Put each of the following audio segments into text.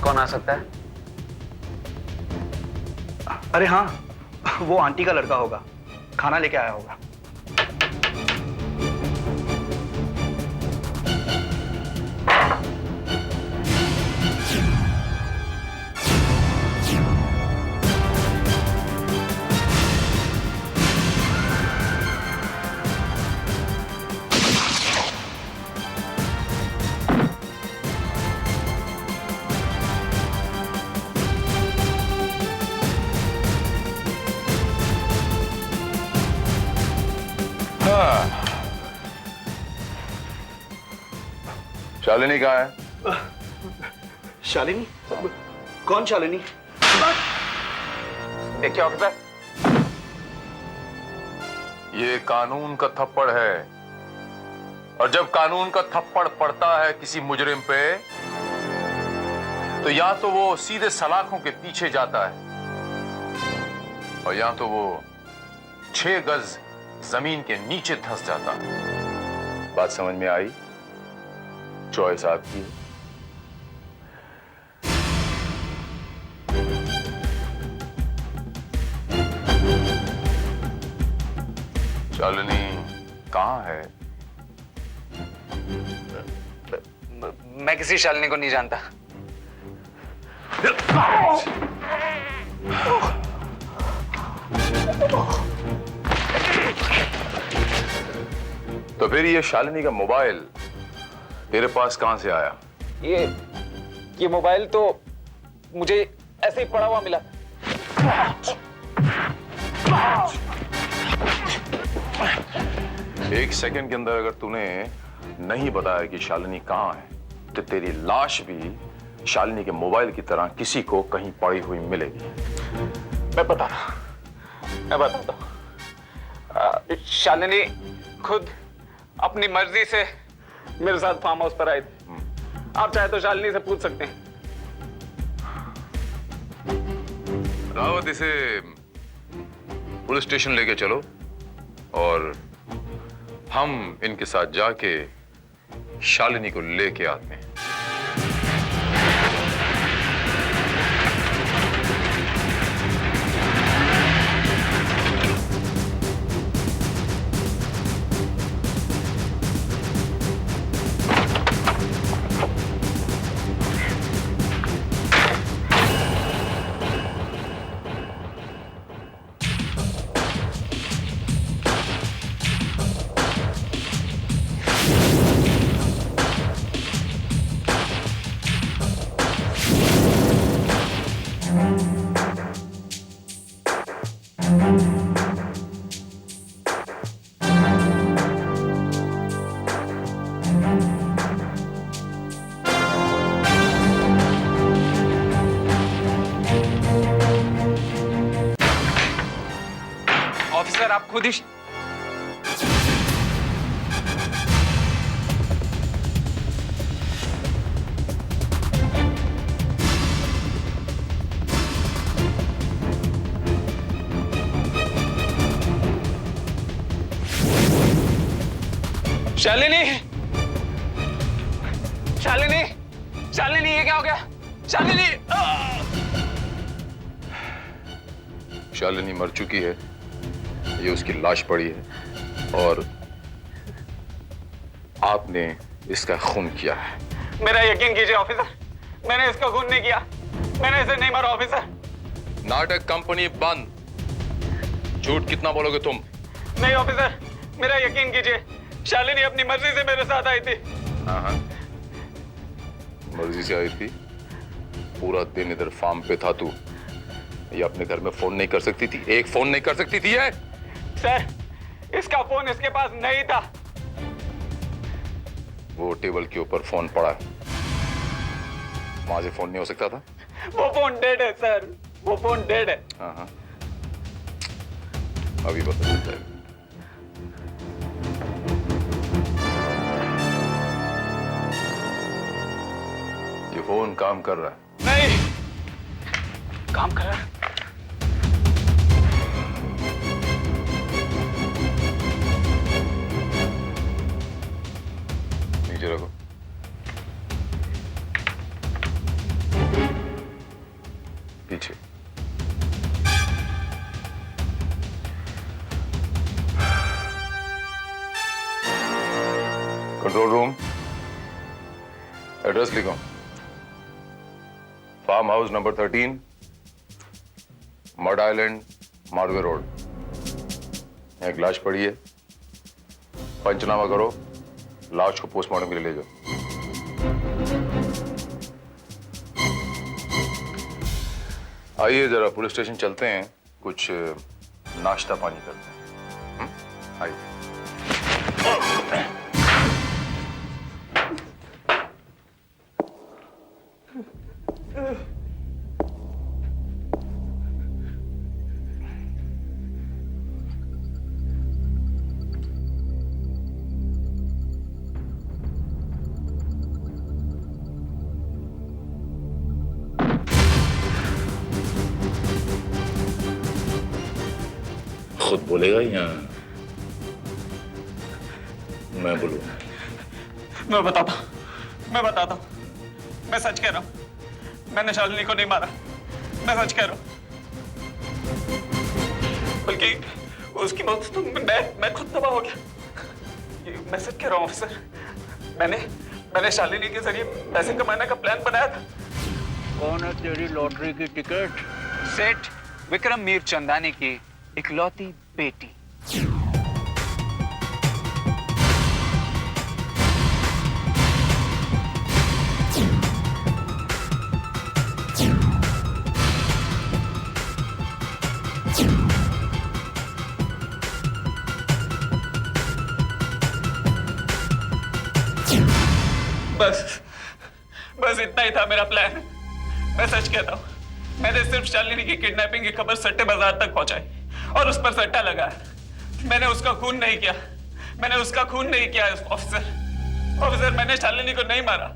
कौन आ सकता है? अरे हाँ, वो आंटी का लड़का होगा, खाना लेके आया होगा। शालिनी कहाँ है? शालिनी? कौन शालिनी? देखिए ऑफिसर, ये कानून का थप्पड़ है, और जब कानून का थप्पड़ पड़ता है किसी मुजरिम पे, तो या तो वो सीधे सलाखों के पीछे जाता है, और या तो वो 6 गज जमीन के नीचे धंस जाता है। बात समझ में आई? चॉइस आपकी है। शालिनी कहाँ है? मैं किसी शालिनी को नहीं जानता। तो फिर ये शालिनी का मोबाइल तेरे पास कहां से आया? ये मोबाइल तो मुझे ऐसे ही पड़ा हुआ मिला। एक सेकंड के अंदर अगर तूने नहीं बताया कि शालिनी कहां है, तो तेरी लाश भी शालिनी के मोबाइल की तरह किसी को कहीं पड़ी हुई मिलेगी। मैं बताता हूँ। शालिनी खुद अपनी मर्जी से मेरे साथ फार्म हाउस पर आए थे। आप चाहे तो शालिनी से पूछ सकते हैं। रावत, इसे पुलिस स्टेशन लेके चलो और हम इनके साथ जाके शालिनी को लेके आते हैं। ऑफिसर आप खुद ही शालिनी, शालिनी, शालिनी, ये क्या हो गया? शालिनी! शालिनी मर चुकी है, ये उसकी लाश पड़ी है और आपने इसका खून किया है। मेरा यकीन कीजिए ऑफिसर, मैंने इसका खून नहीं किया। मैंने इसे नहीं मारा ऑफिसर। नाटक कंपनी बंद। झूठ कितना बोलोगे तुम? नहीं ऑफिसर, मेरा यकीन कीजिए, शालिनी अपनी मर्जी से मेरे साथ आई थी। हाँ, मर्जी से आई थी। पूरा दिन इधर फार्म पे था तू, ये अपने घर में फोन नहीं कर सकती थी? एक फोन नहीं कर सकती थी ये? सर, इसका फोन इसके पास नहीं था। वो टेबल के ऊपर फोन पड़ा है, वहां से फोन नहीं हो सकता था? वो फोन डेड है सर, वो फोन डेड है। हाँ, अभी पता चलता है। ये फोन काम कर रहा है? नहीं काम कर रहा है। नीचे रखो। कंट्रोल रूम, एड्रेस लिखो। Farm house number 13, mud island, Marve road. एक लाश पड़ी है, पंचनामा करो, लाश को पोस्टमार्टम के लिए ले जाओ। आइए जरा पुलिस स्टेशन चलते हैं, कुछ नाश्ता पानी करते हैं। आइए। खुद बोलेगा या मैं बोलूं? मैं बताता हूँ, मैं सच कह रहा हूँ। मैंने शालिनी को नहीं मारा, मैं सच कह रहा हूँ। बल्कि उसकी मौत से तो मैं खुद तबाह हो गया। मैं सच कह रहा हूँ ऑफिसर, मैंने शालिनी के जरिए पैसे कमाने का प्लान बनाया था। कौन है तेरी लॉटरी की टिकट? सेठ विक्रम मीर चंदानी की इकलौती बेटी। बस इतना ही था मेरा प्लान। मैं सच कहता हूँ, मैंने सिर्फ शालिनी की किडनैपिंग की खबर सट्टे बाजार तक पहुंचाई और उस पर सट्टा लगाया। मैंने उसका खून नहीं किया ऑफिसर, मैंने शालिनी को नहीं मारा।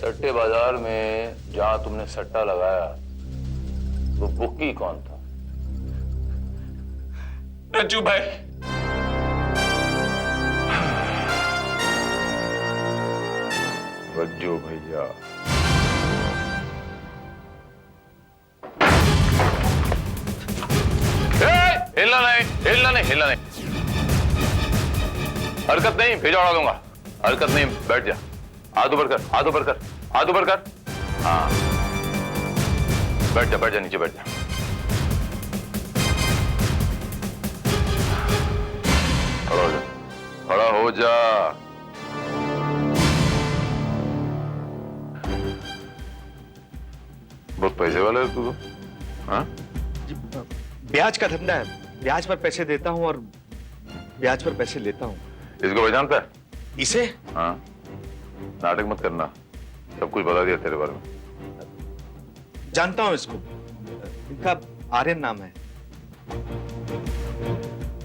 सट्टे बाजार में जहां तुमने सट्टा लगाया तो बुक्की कौन था? रज्जू भाई। रज्जू भैया। हिलना नहीं। हरकत नहीं, भेजा उड़ा दूंगा। हरकत नहीं, बैठ जा। हाथ ऊपर कर। हाँ, बैठ जा, नीचे बैठ जा। खड़ा हो जा। बहुत पैसे वाला है तू तो। हाँ? ब्याज का धंधा है, ब्याज पर पैसे देता हूं और ब्याज पर पैसे लेता हूं। इसको पहचानता है? इसे? हाँ, नाटक मत करना, सब कुछ बता दिया तेरे बारे में। जानता हूं इसको, इनका आर्यन नाम है।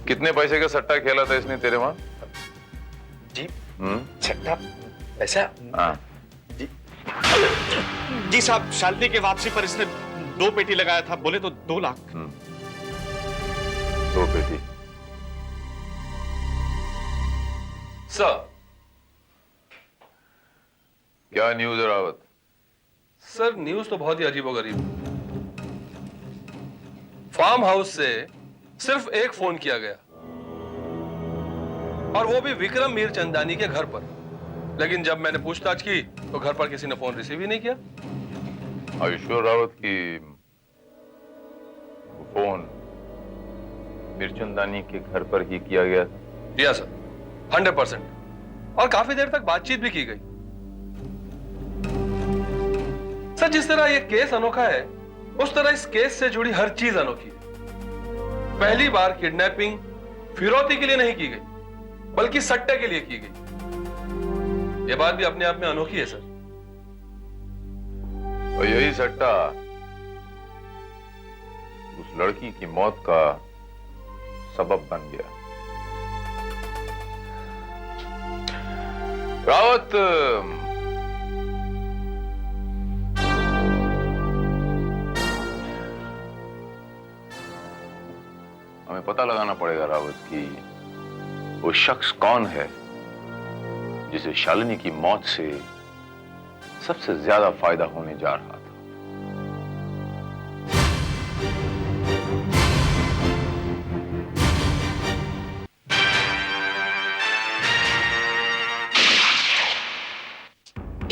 कितने पैसे का सट्टा खेला था इसने तेरे वहां? जी सट्टा पैसा? हाँ। जी साहब, शालिनी के वापसी पर इसने 2 पेटी लगाया था, बोले तो 2 लाख। 2 पेटी। सर, क्या न्यूज़ है रावत? सर न्यूज तो बहुत ही अजीबोगरीब। फार्म हाउस से सिर्फ एक फोन किया गया और वो भी विक्रम मीर चंदानी के घर पर। लेकिन जब मैंने पूछताछ की तो घर पर किसी ने फोन रिसीव ही नहीं किया। आयुष्वर रावत की फोन मिर्चंदानी के घर पर ही किया गया था? Yes sir, 100%। और काफी देर तक बातचीत भी की गई। सर, जिस तरह यह केस अनोखा है, उस तरह इस केस से जुड़ी हर चीज अनोखी है। पहली बार किडनैपिंग फिरौती के लिए नहीं की गई, बल्कि सट्टे के लिए की गई। यह बात भी अपने आप में अनोखी है सर। और यही सट्टा उस लड़की की मौत का सबब बन गया। रावत, हमें पता लगाना पड़ेगा रावत कि वो शख्स कौन है जिसे शालिनी की मौत से सबसे ज्यादा फायदा होने जा रहा था।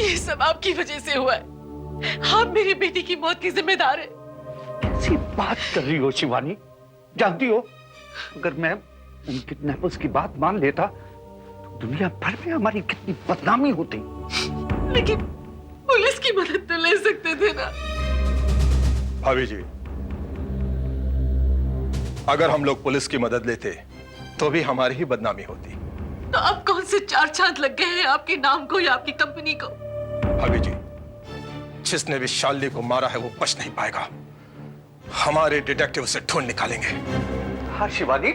ये सब आपकी वजह से हुआ है। आप मेरी बेटी की मौत की जिम्मेदार है। कैसी बात कर रही हो शिवानी? जानती हो, अगर मैं उन किडनैपर्स की बात मान लेता तो दुनिया भर में हमारी कितनी बदनामी होती। लेकिन पुलिस की मदद तो ले सकते थे ना। भाभी जी, अगर हम लोग पुलिस की मदद लेते तो भी हमारी ही बदनामी होती। तो अब कौन से चार चांद लग गए हैं आपके नाम को या आपकी कंपनी को? भाभी जी, जिसने भी शालिनी को मारा है वो बच नहीं पाएगा। हमारे डिटेक्टिव उसे ढूंढ निकालेंगे। हाँ शिवानी,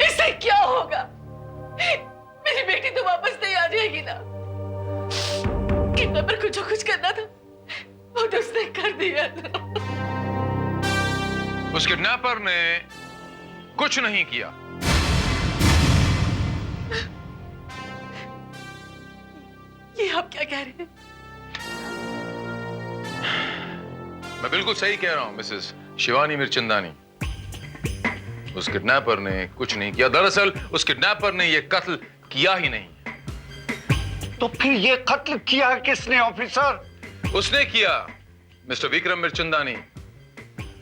इससे क्या होगा? मेरी बेटी तो वापस नहीं आ जाएगी ना। किडनैपर को जो कुछ करना था वो तो उसने कर दिया था। उस किडनैपर ने कुछ नहीं किया। ये आप क्या कह रहे हैं? मैं बिल्कुल सही कह रहा हूं मिसेस शिवानी मिर्चंदानी। उस किडनैपर ने कुछ नहीं किया। दरअसल उस किडनैपर ने यह कत्ल किया ही नहीं। तो फिर ये कत्ल किया किसने ऑफिसर? उसने किया मिस्टर विक्रम मिर्चंदानी,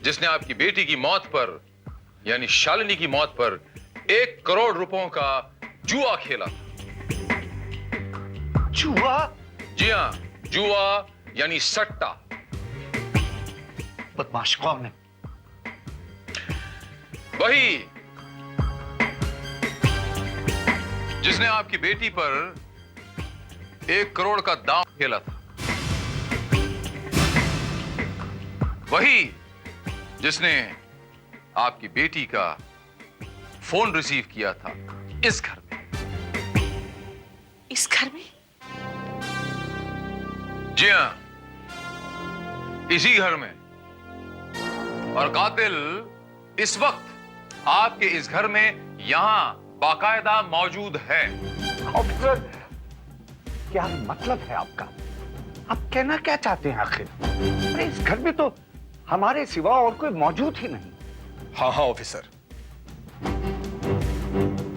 जिसने आपकी बेटी की मौत पर यानी शालिनी की मौत पर 1 करोड़ रुपयों का जुआ खेला था। जुआ? जी हां, जुआ यानी सट्टा। बदमाश कौन है? वही जिसने आपकी बेटी पर 1 करोड़ का दांव खेला था। वही जिसने आपकी बेटी का फोन रिसीव किया था इस घर में। इस घर में? जी हां, इसी घर में। और कातिल इस वक्त आपके इस घर में यहां बाकायदा मौजूद है। ऑफिसर, क्या मतलब है आपका? आप कहना क्या चाहते हैं आखिर? अरे इस घर में तो हमारे सिवा और कोई मौजूद ही नहीं। हाँ हाँ ऑफिसर,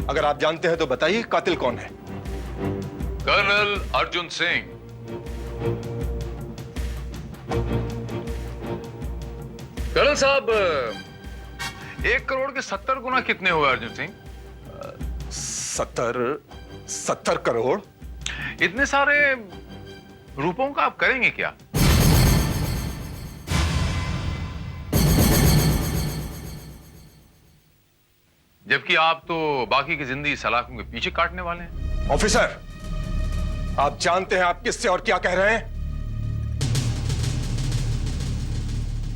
अगर आप जानते हैं तो बताइए कातिल कौन है? कर्नल अर्जुन सिंह। कर्नल साहब, 1 करोड़ के 70 गुना कितने हुए अर्जुन सिंह? 70 करोड़? इतने सारे रुपयों का आप करेंगे क्या? जबकि आप तो बाकी की जिंदगी सलाखों के पीछे काटने वाले हैं। ऑफिसर, आप जानते हैं आप किससे और क्या कह रहे हैं?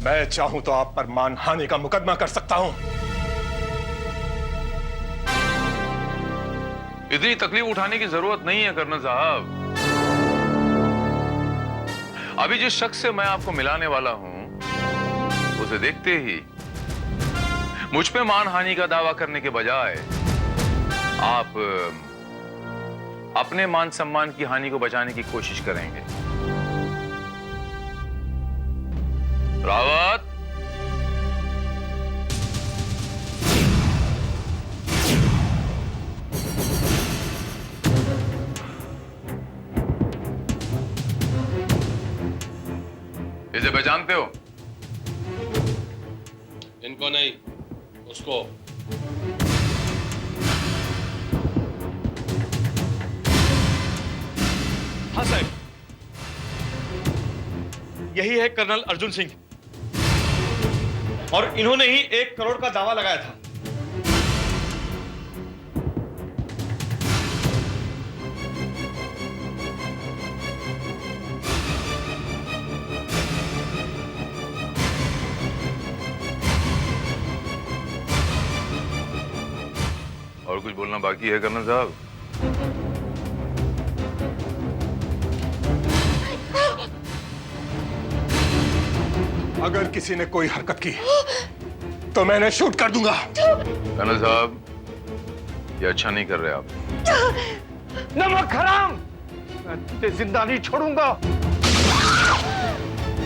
मैं चाहूं तो आप पर मानहानि का मुकदमा कर सकता हूं। इतनी तकलीफ उठाने की जरूरत नहीं है कर्नल साहब। अभी जिस शख्स से मैं आपको मिलाने वाला हूं, उसे देखते ही मुझ पे मानहानि का दावा करने के बजाय आप अपने मान सम्मान की हानि को बचाने की कोशिश करेंगे। रावत, इसे पहचानते हो? इनको नहीं, उसको। हाँ साहब, यही है कर्नल अर्जुन सिंह, और इन्होंने ही 1 करोड़ का दावा लगाया था। और कुछ बोलना बाकी है कर्नल साहब? अगर किसी ने कोई हरकत की तो मैं इन्हें शूट कर दूंगा। कर्नल साहब, ये अच्छा नहीं कर रहे आप। नमक हराम, मैं तुझे जिंदा नहीं छोड़ूंगा।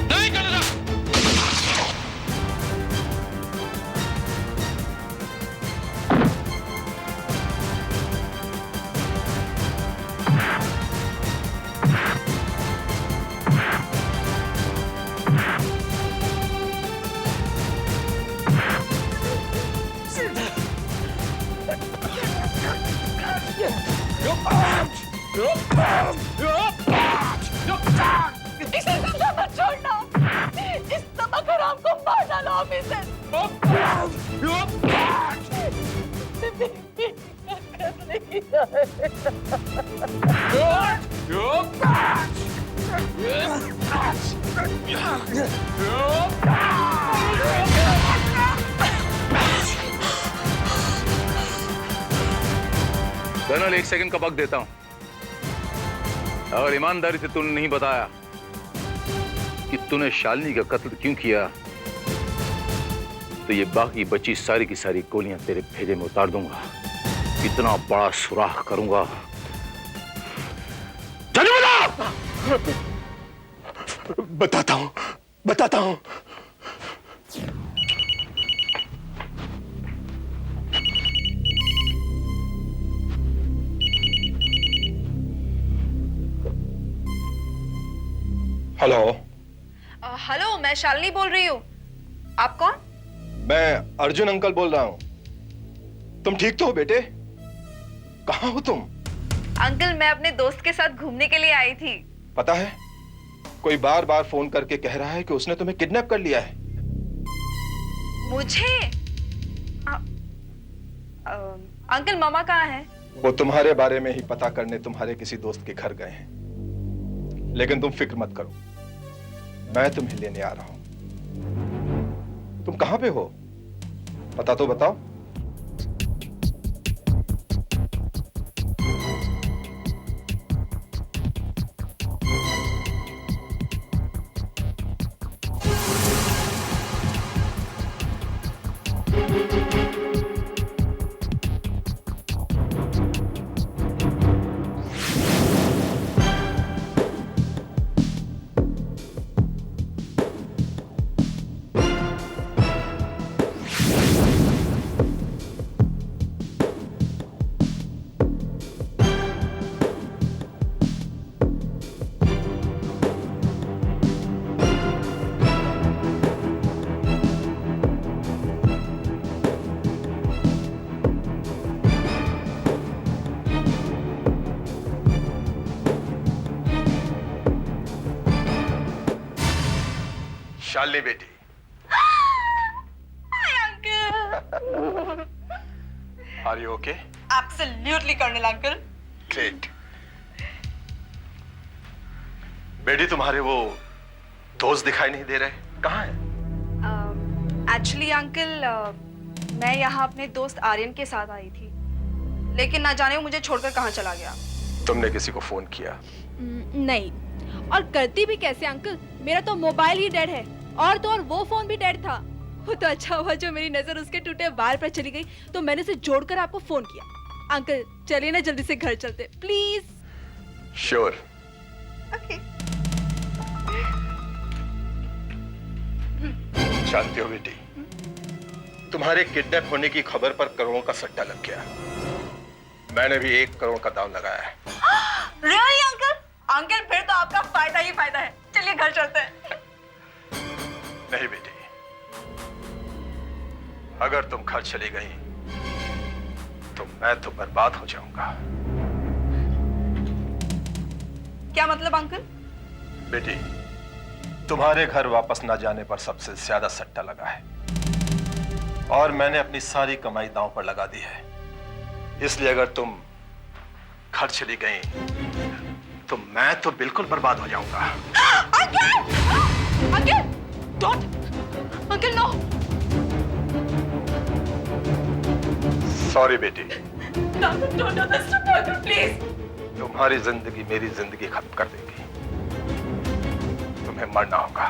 नहीं कर्नल साहब। इसे जिंदा मत छोड़ना। इस नमक हराम को मार डालो ऑफिसर। कर्नल, 1 सेकंड का वक्त देता हूं। अगर ईमानदारी से तूने नहीं बताया कि तूने शालिनी का कत्ल क्यों किया, तो ये बाकी बची सारी की सारी गोलियां तेरे भेजे में उतार दूंगा। इतना बड़ा सुराख करूंगा। चलो बताता हूं, बताता हूं। हेलो। हेलो, मैं शालिनी बोल रही हूँ। आप कौन? मैं अर्जुन अंकल बोल रहा हूं। तुम ठीक तो हो बेटे? कहाँ हो तुम? अंकल, मैं अपने दोस्त के साथ घूमने के लिए आई थी। पता है, कोई बार बार फोन करके कह रहा है कि उसने तुम्हें किडनैप कर लिया है। मुझे? अंकल, मामा कहाँ है? वो तुम्हारे बारे में ही पता करने तुम्हारे किसी दोस्त के घर गए हैं। लेकिन तुम फिक्र मत करो, मैं तुम्हें लेने आ रहा हूं। तुम कहां पे हो? पता तो बताओ। शालिनी बेटी। Uncle. Are you okay? Absolutely colonel uncle. Great. बेटी, तुम्हारे वो दोस्त दिखाई नहीं दे रहे, कहाँ है? एक्चुअली अंकल, मैं यहाँ अपने दोस्त आर्यन के साथ आई थी, लेकिन ना जाने वो मुझे छोड़कर कहाँ चला गया। तुमने किसी को फोन किया? नहीं, और करती भी कैसे अंकल? मेरा तो मोबाइल ही डेड है, और तो और वो फोन भी डेड था। वो तो अच्छा हुआ जो मेरी नजर उसके टूटे बाल पर चली गई, तो मैंने उसे जोड़कर आपको फोन किया। अंकल, चलिए ना जल्दी से घर चलते, प्लीज। श्योर। ओके। जानती हो बेटी, तुम्हारे किडनैप होने की खबर पर करोड़ों का सट्टा लग गया। मैंने भी 1 करोड़ का दांव लगाया है। Really uncle? अंकल, फिर तो आपका फायदा ही फायदा है। चलिए घर चलते हैं। नहीं बेटी, अगर तुम घर चली गई तो मैं तो बर्बाद हो जाऊंगा। क्या मतलब अंकल? बेटी, तुम्हारे घर वापस ना जाने पर सबसे ज्यादा सट्टा लगा है, और मैंने अपनी सारी कमाई दांव पर लगा दी है। इसलिए अगर तुम घर चली गई तो मैं तो बिल्कुल बर्बाद हो जाऊंगा। Uncle! Uncle! Don't! Uncle, no! Sorry बेटी। Don't do this to me, uncle, please. तुम्हारी जिंदगी मेरी जिंदगी खत्म कर देगी। तुम्हें मरना होगा।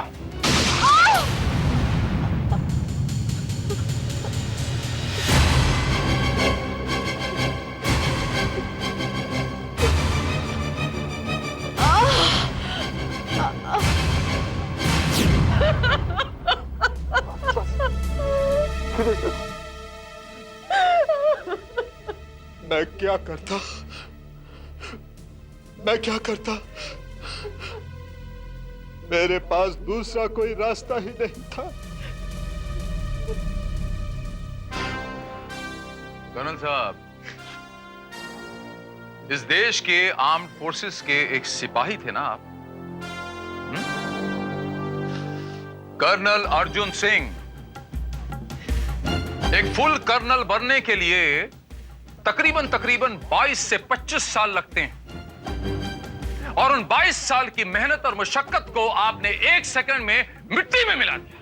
मैं क्या करता? मैं क्या करता? मेरे पास दूसरा कोई रास्ता ही नहीं था। कर्नल साहब, इस देश के आर्म्ड फोर्सेस के एक सिपाही थे ना आप? कर्नल अर्जुन सिंह। एक फुल कर्नल बनने के लिए तकरीबन 22 से 25 साल लगते हैं, और उन 22 साल की मेहनत और मशक्कत को आपने 1 सेकंड में मिट्टी में मिला दिया।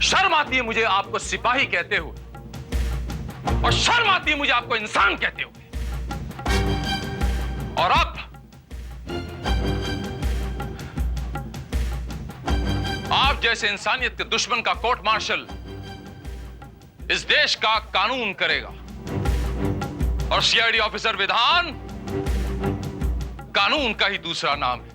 शर्म आती है मुझे आपको सिपाही कहते हुए, और शर्म आती है मुझे आपको इंसान कहते हुए। और आप जैसे इंसानियत के दुश्मन का कोर्ट मार्शल इस देश का कानून करेगा, और सीआईडी ऑफिसर विधान कानून का ही दूसरा नाम है।